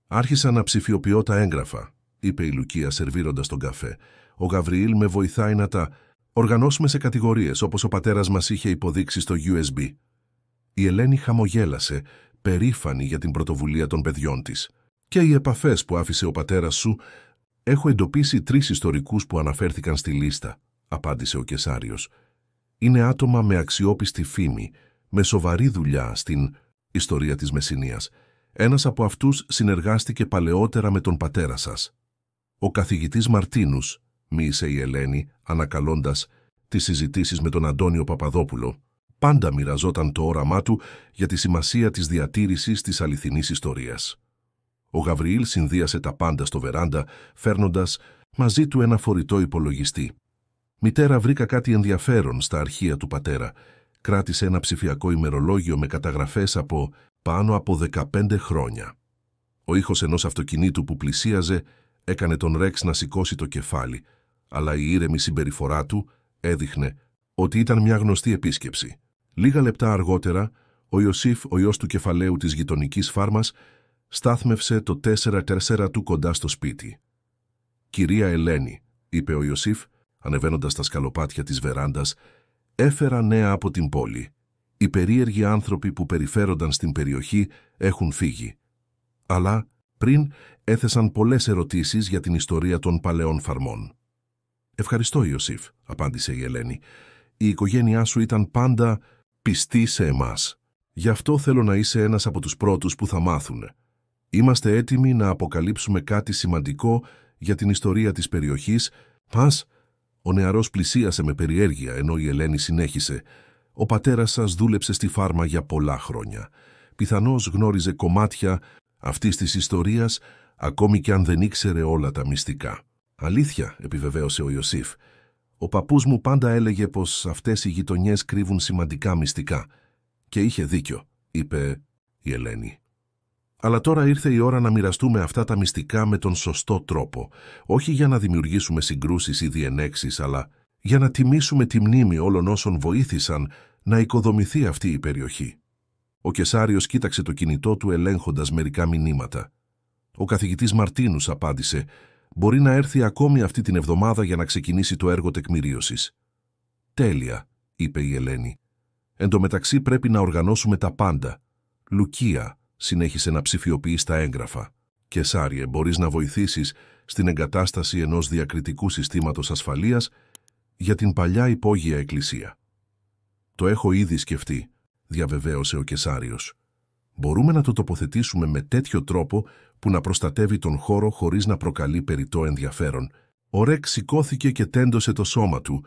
«Άρχισα να ψηφιοποιώ τα έγγραφα», είπε η Λουκία σερβίροντας τον καφέ. «Ο Γαβριήλ με βοηθάει να τα οργανώσουμε σε κατηγορίες, όπως ο πατέρας μας είχε υποδείξει στο USB». Η Ελένη χαμογέλασε, περήφανη για την πρωτοβουλία των παιδιών της. «Και οι επαφές που άφησε ο πατέρας σου, έχω εντοπίσει 3 ιστορικούς που αναφέρθηκαν στη λίστα», απάντησε ο Κεσάριος. «Είναι άτομα με αξιόπιστη φήμη, με σοβαρή δουλειά στην ιστορία της Μεσσηνίας. Ένας από αυτούς συνεργάστηκε παλαιότερα με τον πατέρα σας». «Ο καθηγητής Μαρτίνους», μίλησε η Ελένη, ανακαλώντας τις συζητήσεις με τον Αντώνιο Παπαδόπουλο. Πάντα μοιραζόταν το όραμά του για τη σημασία της διατήρησης της αληθινής ιστορίας. Ο Γαβριήλ συνδύασε τα πάντα στο βεράντα, φέρνοντας μαζί του ένα φορητό υπολογιστή. «Μητέρα, βρήκα κάτι ενδιαφέρον στα αρχεία του πατέρα». Κράτησε ένα ψηφιακό ημερολόγιο με καταγραφές από πάνω από 15 χρόνια. Ο ήχος ενός αυτοκινήτου που πλησίαζε έκανε τον Ρεξ να σηκώσει το κεφάλι, αλλά η ήρεμη συμπεριφορά του έδειχνε ότι ήταν μια γνωστή επίσκεψη. Λίγα λεπτά αργότερα, ο Ιωσήφ, ο γιος του κεφαλαίου της γειτονικής φάρμας, στάθμευσε το 4x4 του κοντά στο σπίτι. «Κυρία Ελένη», είπε ο Ιωσήφ, ανεβαίνοντας τα σκαλοπάτια της βεράντας, «έφερα νέα από την πόλη. Οι περίεργοι άνθρωποι που περιφέρονταν στην περιοχή έχουν φύγει. Αλλά πριν έθεσαν πολλές ερωτήσεις για την ιστορία των παλαιών φαρμών». «Ευχαριστώ, Ιωσήφ», απάντησε η Ελένη. «Η οικογένειά σου ήταν πάντα πιστή σε εμάς. Γι' αυτό θέλω να είσαι ένας από τους πρώτους που θα μάθουν. Είμαστε έτοιμοι να αποκαλύψουμε κάτι σημαντικό για την ιστορία της περιοχής μας». Ο νεαρός πλησίασε με περιέργεια, ενώ η Ελένη συνέχισε. «Ο πατέρας σας δούλεψε στη φάρμα για πολλά χρόνια. Πιθανώς γνώριζε κομμάτια αυτής της ιστορίας, ακόμη και αν δεν ήξερε όλα τα μυστικά». «Αλήθεια», επιβεβαίωσε ο Ιωσήφ. «Ο παππούς μου πάντα έλεγε πως αυτές οι γειτονιές κρύβουν σημαντικά μυστικά. Και είχε δίκιο», είπε η Ελένη. «Αλλά τώρα ήρθε η ώρα να μοιραστούμε αυτά τα μυστικά με τον σωστό τρόπο, όχι για να δημιουργήσουμε συγκρούσεις ή διενέξεις, αλλά για να τιμήσουμε τη μνήμη όλων όσων βοήθησαν να οικοδομηθεί αυτή η περιοχή». Ο Κεσάριος κοίταξε το κινητό του ελέγχοντας μερικά μηνύματα. Ο καθηγητής Μαρτίνους απάντησε: «Μπορεί να έρθει ακόμη αυτή την εβδομάδα για να ξεκινήσει το έργο τεκμηρίωσης». «Τέλεια», είπε η Ελένη. «Εν τω μεταξύ πρέπει να οργανώσουμε τα πάντα». «Λουκία», συνέχισε να ψηφιοποιεί τα έγγραφα. «Κεσάριε, μπορείς να βοηθήσεις στην εγκατάσταση ενός διακριτικού συστήματος ασφαλείας για την παλιά υπόγεια εκκλησία». «Το έχω ήδη σκεφτεί», διαβεβαίωσε ο Κεσάριος. «Μπορούμε να το τοποθετήσουμε με τέτοιο τρόπο που να προστατεύει τον χώρο χωρίς να προκαλεί περιττό ενδιαφέρον». Ο Ρεξ σηκώθηκε και τέντωσε το σώμα του,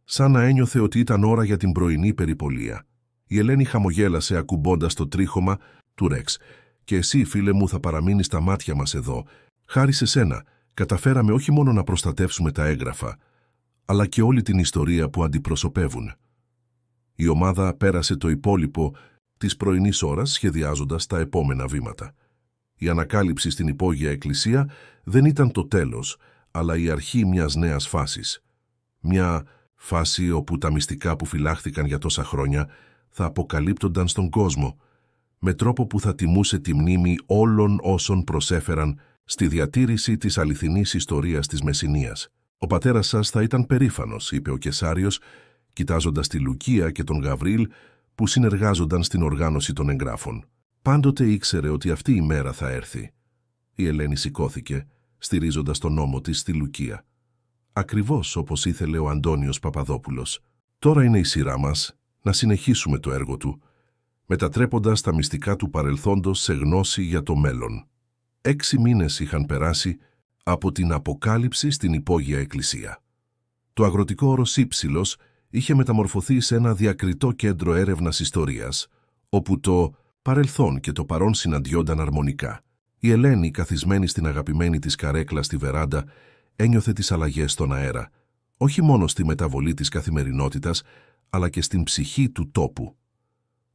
σαν να ένιωθε ότι ήταν ώρα για την πρωινή περιπολία. Η Ελένη χαμογέλασε ακουμπώντας το τρίχωμα του Ρεξ. «Και εσύ, φίλε μου, θα παραμείνεις στα μάτια μας εδώ. Χάρη σε σένα, καταφέραμε όχι μόνο να προστατεύσουμε τα έγγραφα, αλλά και όλη την ιστορία που αντιπροσωπεύουν». Η ομάδα πέρασε το υπόλοιπο της πρωινής ώρας σχεδιάζοντας τα επόμενα βήματα. Η ανακάλυψη στην υπόγεια εκκλησία δεν ήταν το τέλος, αλλά η αρχή μιας νέας φάσης. Μια φάση όπου τα μυστικά που φυλάχθηκαν για τόσα χρόνια θα αποκαλύπτονταν στον κόσμο, με τρόπο που θα τιμούσε τη μνήμη όλων όσων προσέφεραν στη διατήρηση της αληθινής ιστορίας της Μεσσηνίας. «Ο πατέρας σας θα ήταν περήφανος», είπε ο Κεσάριος, κοιτάζοντας τη Λουκία και τον Γαβρίλ που συνεργάζονταν στην οργάνωση των εγγράφων. Πάντοτε ήξερε ότι αυτή η μέρα θα έρθει. Η Ελένη σηκώθηκε, στηρίζοντας τον ώμο της στη Λουκία. Ακριβώς όπως ήθελε ο Αντώνιος Παπαδόπουλος. Τώρα είναι η σειρά μας να συνεχίσουμε το έργο του, μετατρέποντας τα μυστικά του παρελθόντος σε γνώση για το μέλλον. 6 μήνες είχαν περάσει από την αποκάλυψη στην υπόγεια εκκλησία. Το αγροτικό όρος Ήψιλος είχε μεταμορφωθεί σε ένα διακριτό κέντρο έρευνας ιστορίας, όπου το παρελθόν και το παρόν συναντιόνταν αρμονικά. Η Ελένη, καθισμένη στην αγαπημένη της καρέκλα στη βεράντα, ένιωθε τις αλλαγές στον αέρα, όχι μόνο στη μεταβολή της καθημερινότητας, αλλά και στην ψυχή του τόπου.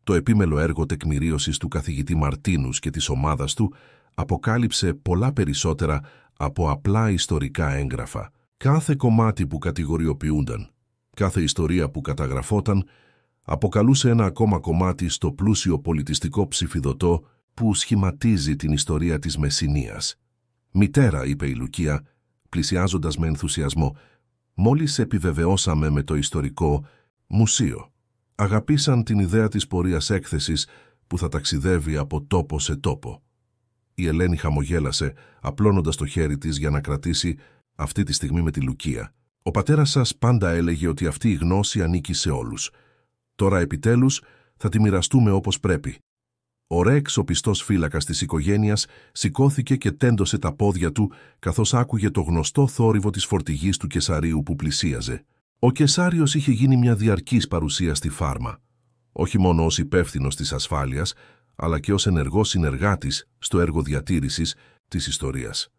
Το επίμελο έργο τεκμηρίωσης του καθηγητή Μαρτίνους και της ομάδας του αποκάλυψε πολλά περισσότερα από απλά ιστορικά έγγραφα. Κάθε κομμάτι που κατηγοριοποιούνταν, κάθε ιστορία που καταγραφόταν, αποκαλούσε ένα ακόμα κομμάτι στο πλούσιο πολιτιστικό ψηφιδωτό που σχηματίζει την ιστορία της Μεσσηνίας. «Μητέρα», είπε η Λουκία, πλησιάζοντας με ενθουσιασμό, «μόλις επιβεβαιώσαμε με το ιστορικό μουσείο». Αγαπήσαν την ιδέα της πορείας έκθεσης που θα ταξιδεύει από τόπο σε τόπο. Η Ελένη χαμογέλασε, απλώνοντας το χέρι της για να κρατήσει αυτή τη στιγμή με τη Λουκία. «Ο πατέρας σας πάντα έλεγε ότι αυτή η γνώση ανήκει σε όλους. Τώρα επιτέλους θα τη μοιραστούμε όπως πρέπει». Ο Ρεξ, ο πιστός φύλακας της οικογένειας, σηκώθηκε και τέντωσε τα πόδια του καθώς άκουγε το γνωστό θόρυβο της φορτηγής του Κεσαρίου που πλησίαζε. Ο Κεσάριος είχε γίνει μια διαρκής παρουσία στη φάρμα, όχι μόνο ως υπεύθυνος της ασφάλειας, αλλά και ως ενεργός συνεργάτης στο έργο διατήρησης της ιστορίας.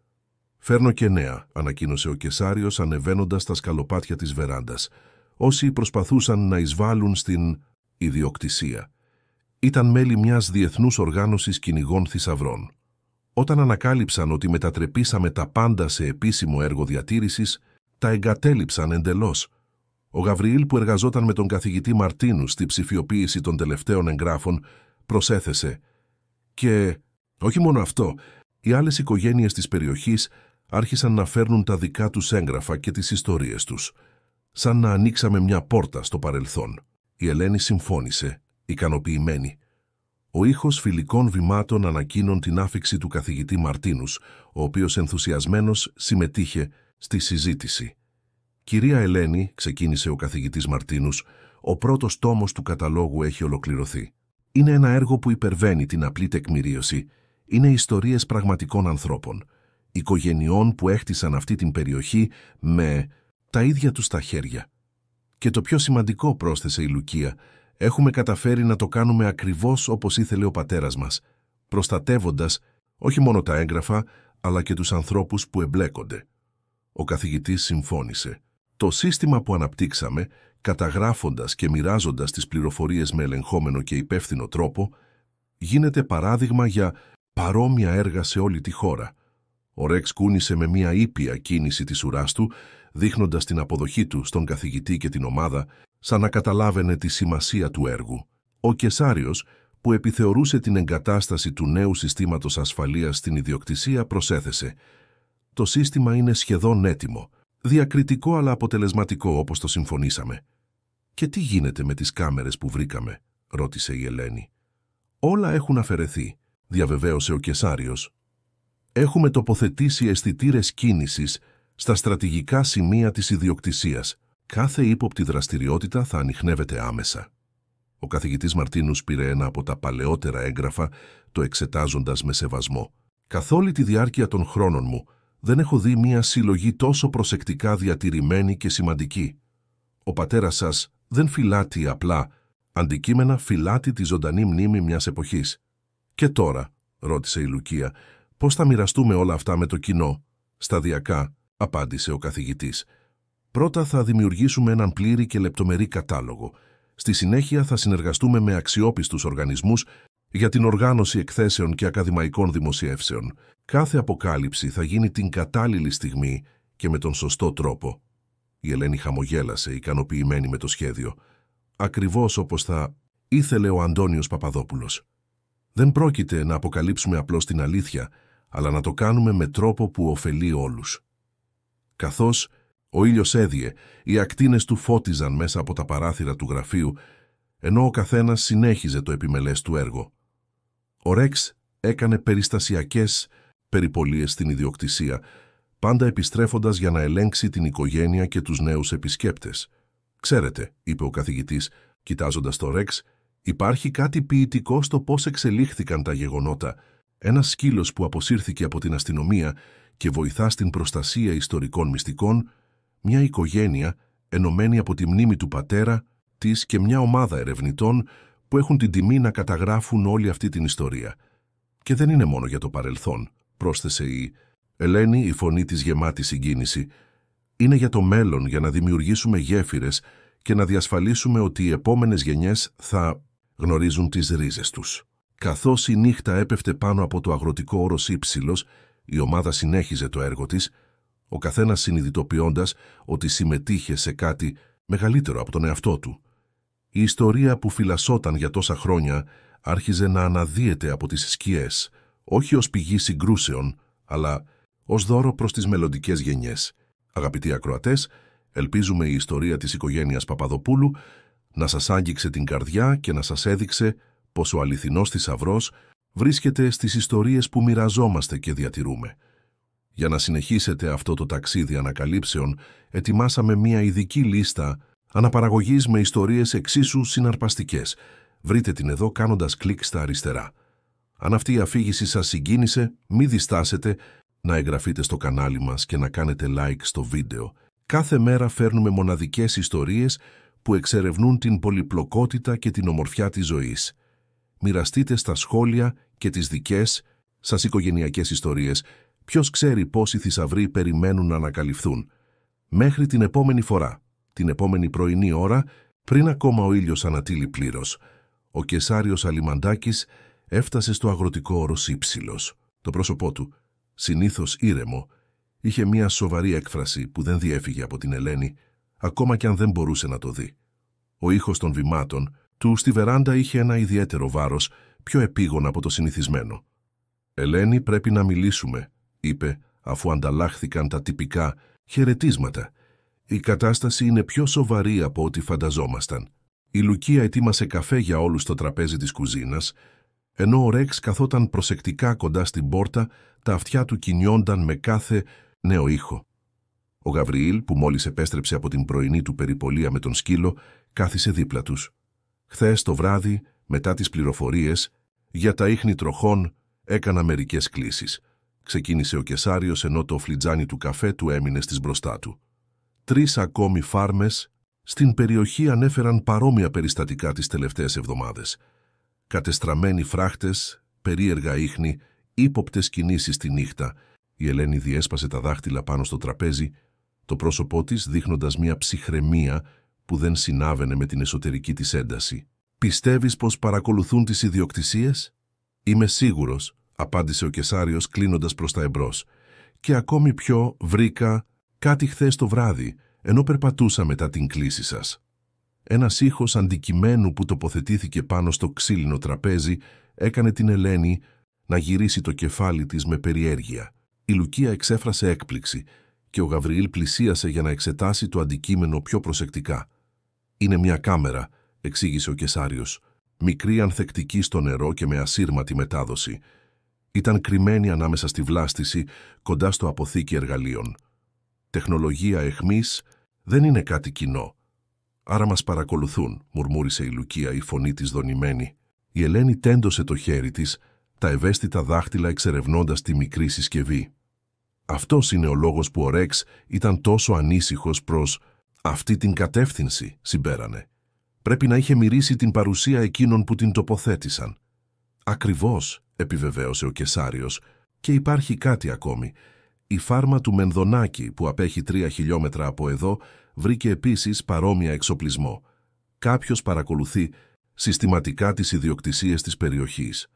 «Φέρνω και νέα», ανακοίνωσε ο Κεσάριος ανεβαίνοντας τα σκαλοπάτια της βεράντας. Όσοι προσπαθούσαν να εισβάλλουν στην ιδιοκτησία ήταν μέλη μιας διεθνούς οργάνωσης κυνηγών θησαυρών. Όταν ανακάλυψαν ότι μετατρεπήσαμε τα πάντα σε επίσημο έργο διατήρησης, τα εγκατέλειψαν εντελώς. Ο Γαβριήλ, που εργαζόταν με τον καθηγητή Μαρτίνου στη ψηφιοποίηση των τελευταίων εγγράφων, προσέθεσε. Και όχι μόνο αυτό, οι άλλες οικογένειες της περιοχής άρχισαν να φέρνουν τα δικά τους έγγραφα και τις ιστορίες τους, σαν να ανοίξαμε μια πόρτα στο παρελθόν. Η Ελένη συμφώνησε, ικανοποιημένη. Ο ήχος φιλικών βημάτων ανακοίνων την άφιξη του καθηγητή Μαρτίνους, ο οποίος ενθουσιασμένος συμμετείχε στη συζήτηση. «Κυρία Ελένη», ξεκίνησε ο καθηγητής Μαρτίνους, «ο πρώτος τόμος του καταλόγου έχει ολοκληρωθεί. Είναι ένα έργο που υπερβαίνει την απλή τεκμηρίωση. Είναι ιστορίες πραγματικών ανθρώπων, οικογενειών που έχτισαν αυτή την περιοχή με τα ίδια τους τα χέρια. Και το πιο σημαντικό», πρόσθεσε η Λουκία, «έχουμε καταφέρει να το κάνουμε ακριβώς όπως ήθελε ο πατέρας μας, προστατεύοντας όχι μόνο τα έγγραφα, αλλά και τους ανθρώπους που εμπλέκονται». Ο καθηγητής συμφώνησε. «Το σύστημα που αναπτύξαμε, καταγράφοντας και μοιράζοντας τις πληροφορίες με ελεγχόμενο και υπεύθυνο τρόπο, γίνεται παράδειγμα για παρόμοια έργα σε όλη τη χώρα». Ο Ρεξ κούνησε με μια ήπια κίνηση της ουράς του, δείχνοντας την αποδοχή του στον καθηγητή και την ομάδα, σαν να καταλάβαινε τη σημασία του έργου. Ο Κεσάριος, που επιθεωρούσε την εγκατάσταση του νέου συστήματος ασφαλείας στην ιδιοκτησία, προσέθεσε: «Το σύστημα είναι σχεδόν έτοιμο, διακριτικό αλλά αποτελεσματικό όπως το συμφωνήσαμε». «Και τι γίνεται με τις κάμερες που βρήκαμε?» ρώτησε η Ελένη. «Όλα έχουν αφαιρεθεί», διαβεβαίωσε ο Κεσάριος. «Έχουμε τοποθετήσει αισθητήρες κίνησης στα στρατηγικά σημεία της ιδιοκτησίας. Κάθε ύποπτη δραστηριότητα θα ανιχνεύεται άμεσα». Ο καθηγητής Μαρτίνους πήρε ένα από τα παλαιότερα έγγραφα, το εξετάζοντας με σεβασμό. «Καθ' όλη τη διάρκεια των χρόνων μου δεν έχω δει μια συλλογή τόσο προσεκτικά διατηρημένη και σημαντική. Ο πατέρας σας δεν φυλάτει απλά αντικείμενα, φυλάτει τη ζωντανή μνήμη μιας εποχής». «Και τώρα», ρώτησε η Λουκία, «πώς θα μοιραστούμε όλα αυτά με το κοινό?» «Σταδιακά», απάντησε ο καθηγητής. «Πρώτα θα δημιουργήσουμε έναν πλήρη και λεπτομερή κατάλογο. Στη συνέχεια θα συνεργαστούμε με αξιόπιστους οργανισμούς για την οργάνωση εκθέσεων και ακαδημαϊκών δημοσιεύσεων. Κάθε αποκάλυψη θα γίνει την κατάλληλη στιγμή και με τον σωστό τρόπο». Η Ελένη χαμογέλασε, ικανοποιημένη με το σχέδιο. Ακριβώς όπως θα ήθελε ο Αντώνιος Παπαδόπουλος. Δεν πρόκειται να αποκαλύψουμε απλώς την αλήθεια, αλλά να το κάνουμε με τρόπο που ωφελεί όλους. Καθώς ο ήλιος έδιε, οι ακτίνες του φώτιζαν μέσα από τα παράθυρα του γραφείου, ενώ ο καθένας συνέχιζε το επιμελές του έργο. Ο Ρεξ έκανε περιστασιακές περιπολίες στην ιδιοκτησία, πάντα επιστρέφοντας για να ελέγξει την οικογένεια και τους νέους επισκέπτες. «Ξέρετε», είπε ο καθηγητής, κοιτάζοντας το Ρεξ, «υπάρχει κάτι ποιητικό στο πώς εξελίχθηκαν τα γεγονότα. Ένας σκύλος που αποσύρθηκε από την αστυνομία και βοηθά στην προστασία ιστορικών μυστικών, μια οικογένεια ενωμένη από τη μνήμη του πατέρα της και μια ομάδα ερευνητών που έχουν την τιμή να καταγράφουν όλη αυτή την ιστορία. Και δεν είναι μόνο για το παρελθόν», πρόσθεσε η Ελένη, η φωνή της γεμάτη συγκίνηση. «Είναι για το μέλλον, για να δημιουργήσουμε γέφυρες και να διασφαλίσουμε ότι οι επόμενες γενιές θα γνωρίζουν τις ρίζες τους». Καθώς η νύχτα έπεφτε πάνω από το αγροτικό όρος Ήψιλος, η ομάδα συνέχιζε το έργο της, ο καθένας συνειδητοποιώντας ότι συμμετείχε σε κάτι μεγαλύτερο από τον εαυτό του. Η ιστορία που φυλασσόταν για τόσα χρόνια άρχιζε να αναδύεται από τις σκιές, όχι ως πηγή συγκρούσεων, αλλά ως δώρο προς τις μελλοντικές γενιές. Αγαπητοί ακροατές, ελπίζουμε η ιστορία της οικογένειας Παπαδοπούλου να σας άγγιξε την καρδιά και να σας έδειξε πως ο αληθινός θησαυρός βρίσκεται στις ιστορίες που μοιραζόμαστε και διατηρούμε. Για να συνεχίσετε αυτό το ταξίδι ανακαλύψεων, ετοιμάσαμε μια ειδική λίστα αναπαραγωγής με ιστορίες εξίσου συναρπαστικές. Βρείτε την εδώ κάνοντας κλικ στα αριστερά. Αν αυτή η αφήγηση σας συγκίνησε, μη διστάσετε να εγγραφείτε στο κανάλι μας και να κάνετε like στο βίντεο. Κάθε μέρα φέρνουμε μοναδικές ιστορίες που εξερευνούν την πολυπλοκότητα και την ομορφιά της ζωής. Μοιραστείτε στα σχόλια και τις δικές σας οικογενειακές ιστορίες. Ποιος ξέρει πόσοι θησαυροί περιμένουν να ανακαλυφθούν. Μέχρι την επόμενη φορά, την επόμενη πρωινή ώρα, πριν ακόμα ο ήλιος ανατείλει πλήρως, ο Κεσάριος Αλιμαντάκης έφτασε στο αγροτικό όρος Ήψιλος. Το πρόσωπό του, συνήθως ήρεμο, είχε μια σοβαρή έκφραση που δεν διέφυγε από την Ελένη, ακόμα κι αν δεν μπορούσε να το δει. Ο ήχος των βημάτων του στη βεράντα είχε ένα ιδιαίτερο βάρος, πιο επίγον από το συνηθισμένο. «Ελένη, πρέπει να μιλήσουμε», είπε, αφού ανταλλάχθηκαν τα τυπικά χαιρετίσματα. «Η κατάσταση είναι πιο σοβαρή από ό,τι φανταζόμασταν». Η Λουκία ετοίμασε καφέ για όλους στο τραπέζι της κουζίνας, ενώ ο Ρεξ καθόταν προσεκτικά κοντά στην πόρτα, τα αυτιά του κινιόνταν με κάθε νέο ήχο. Ο Γαβριήλ, που μόλις επέστρεψε από την πρωινή του περιπολία με τον σκύλο, κάθισε δίπλα τους. Χθες το βράδυ, μετά τις πληροφορίες, για τα ίχνη τροχών έκανα μερικές κλήσεις. Ξεκίνησε ο Κεσάριος, ενώ το φλιτζάνι του καφέ του έμεινε στις μπροστά του. 3 ακόμη φάρμες στην περιοχή ανέφεραν παρόμοια περιστατικά τις τελευταίες εβδομάδες. Κατεστραμμένοι φράχτες, περίεργα ίχνη, ύποπτες κινήσεις τη νύχτα. Η Ελένη διέσπασε τα δάχτυλα πάνω στο τραπέζι, το πρόσωπό της δείχνοντας μια ψυχραιμία που δεν συνάβαινε με την εσωτερική της ένταση. «Πιστεύεις πως παρακολουθούν τις ιδιοκτησίες?» «Είμαι σίγουρος», απάντησε ο Κεσάριος κλείνοντας προς τα εμπρός. «Και ακόμη πιο βρήκα κάτι χθες το βράδυ, ενώ περπατούσα μετά την κλήση σας». Ένας ήχος αντικειμένου που τοποθετήθηκε πάνω στο ξύλινο τραπέζι έκανε την Ελένη να γυρίσει το κεφάλι της με περιέργεια. Η Λουκία εξέφρασε έκπληξη και ο Γαβριήλ πλησίασε για να εξετάσει το αντικείμενο πιο προσεκτικά. «Είναι μια κάμερα», εξήγησε ο Κεσάριος, «μικρή, ανθεκτική στο νερό και με ασύρματη μετάδοση. Ήταν κρυμμένη ανάμεσα στη βλάστηση, κοντά στο αποθήκη εργαλείων. Τεχνολογία εχμής δεν είναι κάτι κοινό. Άρα μας παρακολουθούν», μουρμούρισε η Λουκία, η φωνή της δονημένη. Η Ελένη τέντωσε το χέρι της, τα ευαίσθητα δάχτυλα εξερευνώντας τη μικρή συσκευή. «Αυτός είναι ο λόγος που ο Ρεξ ήταν τόσο ανήσυχος προς αυτή την κατεύθυνση», συμπέρανε. «Πρέπει να είχε μυρίσει την παρουσία εκείνων που την τοποθέτησαν». «Ακριβώς», επιβεβαίωσε ο Κεσάριος, «και υπάρχει κάτι ακόμη. Η φάρμα του Μενδονάκη, που απέχει 3 χιλιόμετρα από εδώ, βρήκε επίσης παρόμοια εξοπλισμό. Κάποιος παρακολουθεί συστηματικά τις ιδιοκτησίες της περιοχής».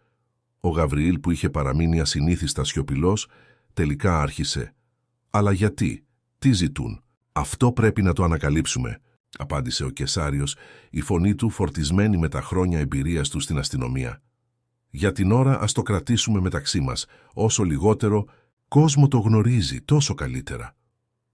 Ο Γαβριήλ, που είχε παραμείνει ασυνήθιστα σιωπηλός, τελικά άρχισε. «Αλλά γιατί, τι ζητούν?» «Αυτό πρέπει να το ανακαλύψουμε», απάντησε ο Κεσάριος, η φωνή του φορτισμένη με τα χρόνια εμπειρίας του στην αστυνομία. «Για την ώρα ας το κρατήσουμε μεταξύ μας. Όσο λιγότερο κόσμο το γνωρίζει, τόσο καλύτερα».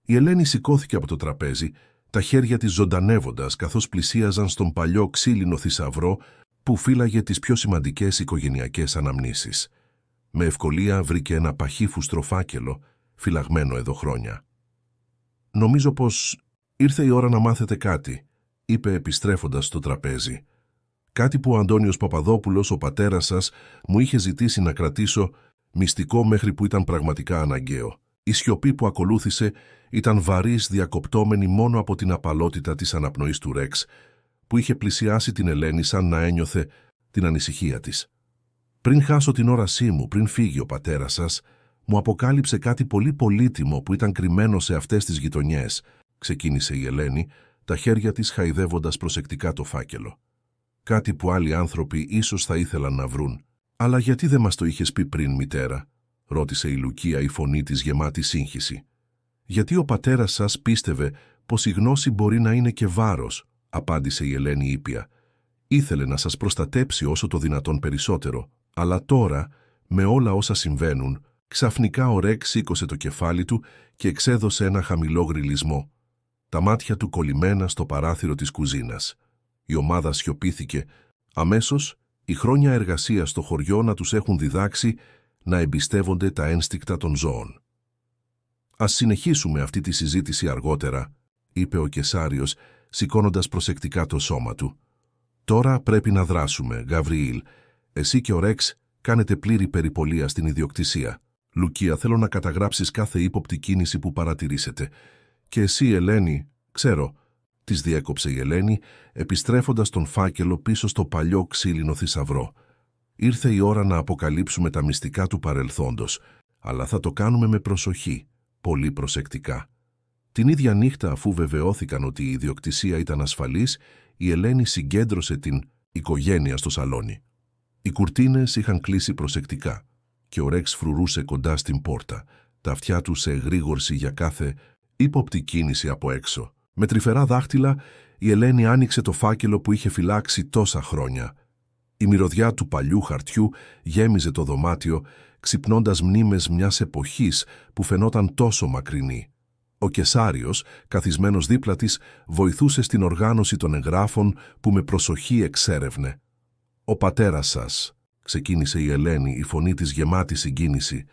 Η Ελένη σηκώθηκε από το τραπέζι, τα χέρια της ζωντανεύοντας καθώς πλησίαζαν στον παλιό ξύλινο θησαυρό που φύλαγε τις πιο σημαντικές οικογενειακές αναμνήσεις. Με ευκολία βρήκε ένα παχύφουστρο φάκελο, φυλαγμένο εδώ χρόνια. «Νομίζω πως ήρθε η ώρα να μάθετε κάτι», είπε επιστρέφοντας στο τραπέζι. «Κάτι που ο Αντώνιος Παπαδόπουλος, ο πατέρας σας, μου είχε ζητήσει να κρατήσω μυστικό μέχρι που ήταν πραγματικά αναγκαίο. Η σιωπή που ακολούθησε ήταν βαρύς, διακοπτόμενη μόνο από την απαλότητα της αναπνοής του Ρεξ, που είχε πλησιάσει την Ελένη σαν να ένιωθε την ανησυχία της. Πριν χάσω την όρασή μου, πριν φύγει ο πατέρας σας, μου αποκάλυψε κάτι πολύ πολύτιμο που ήταν κρυμμένο σε αυτές τις γειτονιές», ξεκίνησε η Ελένη, τα χέρια της χαϊδεύοντας προσεκτικά το φάκελο. «Κάτι που άλλοι άνθρωποι ίσως θα ήθελαν να βρουν. Αλλά γιατί δεν μας το είχες πει πριν, μητέρα?» ρώτησε η Λουκία, η φωνή της γεμάτη σύγχυση. «Γιατί ο πατέρας σας πίστευε πως η γνώση μπορεί να είναι και βάρος», απάντησε η Ελένη ήπια. «Ήθελε να σας προστατέψει όσο το δυνατόν περισσότερο. Αλλά τώρα, με όλα όσα συμβαίνουν, ξαφνικά ο Ρεξ σήκωσε το κεφάλι του και εξέδωσε ένα χαμηλό γρυλισμό. Τα μάτια του κολλημένα στο παράθυρο της κουζίνας. Η ομάδα σιωπήθηκε. Αμέσως, οι χρόνια εργασίας στο χωριό να τους έχουν διδάξει να εμπιστεύονται τα ένστικτα των ζώων. «Ας συνεχίσουμε αυτή τη συζήτηση αργότερα», είπε ο Κεσάριος, σηκώνοντας προσεκτικά το σώμα του. «Τώρα πρέπει να δράσουμε, Γαβριήλ. Εσύ και ο Ρεξ κάνετε πλήρη περιπολία στην ιδιοκτησία. Λουκία, θέλω να καταγράψεις κάθε ύποπτη κίνηση που παρατηρήσετε. Και εσύ, Ελένη, ξέρω», της διέκοψε η Ελένη, επιστρέφοντας τον φάκελο πίσω στο παλιό ξύλινο θησαυρό. «Ήρθε η ώρα να αποκαλύψουμε τα μυστικά του παρελθόντος, αλλά θα το κάνουμε με προσοχή, πολύ προσεκτικά». Την ίδια νύχτα, αφού βεβαιώθηκαν ότι η ιδιοκτησία ήταν ασφαλής, η Ελένη συγκέντρωσε την οικογένεια στο σαλόνι. Οι κουρτίνες είχαν κλείσει προσεκτικά και ο Ρεξ φρουρούσε κοντά στην πόρτα, τα αυτιά του σε εγρήγορση για κάθε ύποπτη κίνηση από έξω. Με τρυφερά δάχτυλα, η Ελένη άνοιξε το φάκελο που είχε φυλάξει τόσα χρόνια. Η μυρωδιά του παλιού χαρτιού γέμιζε το δωμάτιο, ξυπνώντας μνήμες μιας εποχής που φαινόταν τόσο μακρινή. Ο Κεσάριος, καθισμένος δίπλα της, βοηθούσε στην οργάνωση των εγγράφων που με προσοχή εξέρευνε. «Ο πατέρας σας», ξεκίνησε η Ελένη, η φωνή της γεμάτη συγκίνηση,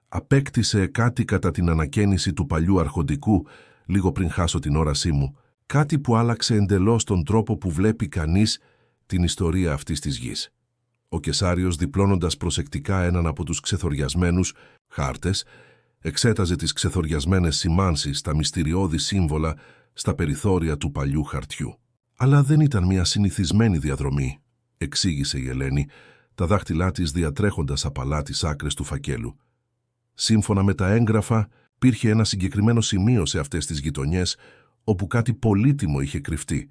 «απέκτησε κάτι κατά την ανακαίνιση του παλιού αρχοντικού, λίγο πριν χάσω την όρασή μου, κάτι που άλλαξε εντελώς τον τρόπο που βλέπει κανείς την ιστορία αυτής της γης». Ο Κεσάριος, διπλώνοντας προσεκτικά έναν από τους ξεθοριασμένους χάρτες, εξέταζε τις ξεθοριασμένες σημάνσεις, τα μυστηριώδη σύμβολα στα περιθώρια του παλιού χαρτιού. «Αλλά δεν ήταν μια συνηθισμένη διαδρομή», εξήγησε η Ελένη, τα δάχτυλά της διατρέχοντας απαλά τις άκρες του φακέλου. «Σύμφωνα με τα έγγραφα, υπήρχε ένα συγκεκριμένο σημείο σε αυτές τις γειτονιές όπου κάτι πολύτιμο είχε κρυφτεί.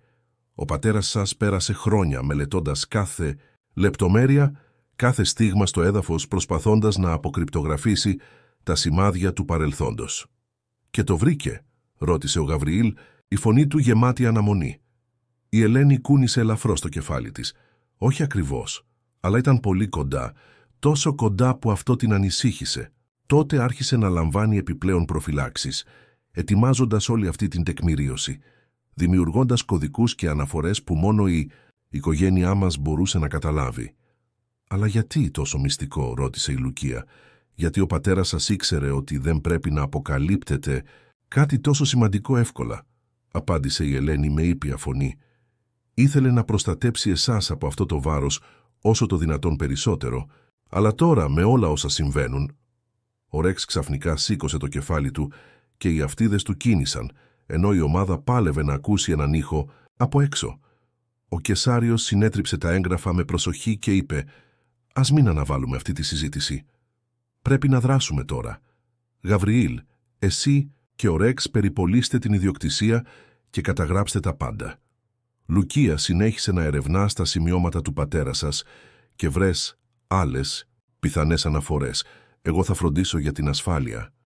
Ο πατέρας σας πέρασε χρόνια μελετώντας κάθε λεπτομέρεια, κάθε στίγμα στο έδαφος, προσπαθώντας να αποκρυπτογραφήσει τα σημάδια του παρελθόντος». «Και το βρήκε?» ρώτησε ο Γαβριήλ, η φωνή του γεμάτη αναμονή. Η Ελένη κούνησε ελαφρώς το κεφάλι της. Όχι ακριβώς, αλλά ήταν πολύ κοντά, τόσο κοντά που αυτό την ανησύχησε. Τότε άρχισε να λαμβάνει επιπλέον προφυλάξεις, ετοιμάζοντας όλη αυτή την τεκμηρίωση, δημιουργώντας κωδικούς και αναφορές που μόνο η οικογένειά μας μπορούσε να καταλάβει. «Αλλά γιατί τόσο μυστικό?» ρώτησε η Λουκία. «Γιατί ο πατέρας σας ήξερε ότι δεν πρέπει να αποκαλύπτεται κάτι τόσο σημαντικό εύκολα», απάντησε η Ελένη με ήπια φωνή. «Ήθελε να προστατέψει εσάς από αυτό το βάρος όσο το δυνατόν περισσότερο, αλλά τώρα με όλα όσα συμβαίνουν...» Ο Ρεξ ξαφνικά σήκωσε το κεφάλι του και οι αυτίδες του κίνησαν, ενώ η ομάδα πάλευε να ακούσει έναν ήχο από έξω. Ο Κεσάριος συνέτριψε τα έγγραφα με προσοχή και είπε «Ας μην αναβάλουμε αυτή τη συζήτηση. Πρέπει να δράσουμε τώρα. Γαβριήλ, εσύ και ο Ρεξ περιπολίστε την ιδιοκτησία και καταγράψτε τα πάντα. Λουκία, συνέχισε να ερευνά τα σημειώματα του πατέρα σας και βρες άλλες πιθανές αναφορές. Εγώ θα φροντίσω για την ασφάλεια».